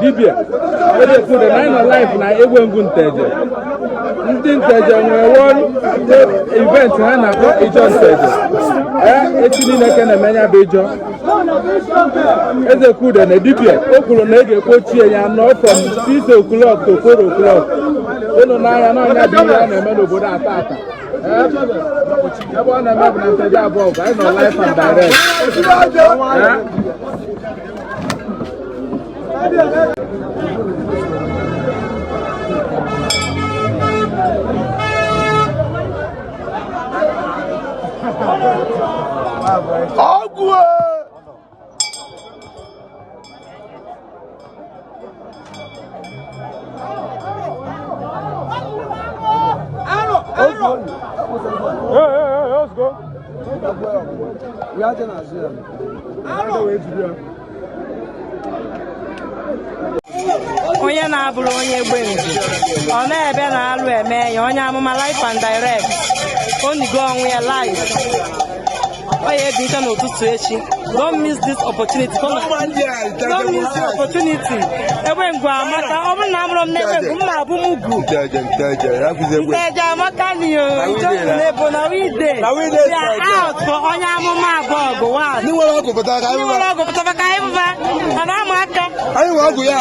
Dibia, ede kude na ino life na egwengu nteje. Ndị nteje nwere one event ha na ko ijo nteje. Echi niile ke na menya be ijo. Ede kude na dibia, o kwuru na ege kwochie ya no from 6 o'clock to 4 o'clock. Eno na ya na anya bi ya na eme n'obodo atata. Ebe ọ na-eme bụ na nteje abụọ bụ anyị nọ life and direct. Let's go. We are going onye na-abụrụ onye egbengu ọ na-ebe na-alụ eme ya onye amụma life and direct onigo onwe ya live ọ ya ebicha n'ụtụtụ echi. Don't miss this opportunity. Don't miss the opportunity. Egbengu amaka ọ bụrụ na amụrụ m n'egbengu mma abụ m ugwu nteje amaka niyo ijoku n'ebo na wide we are out for onye amụma abụọ ọgụ wa. Ni nwere ọgụ pụta ka anyị mụba. Ana ama aka. Anyị nwe ọgụ ya.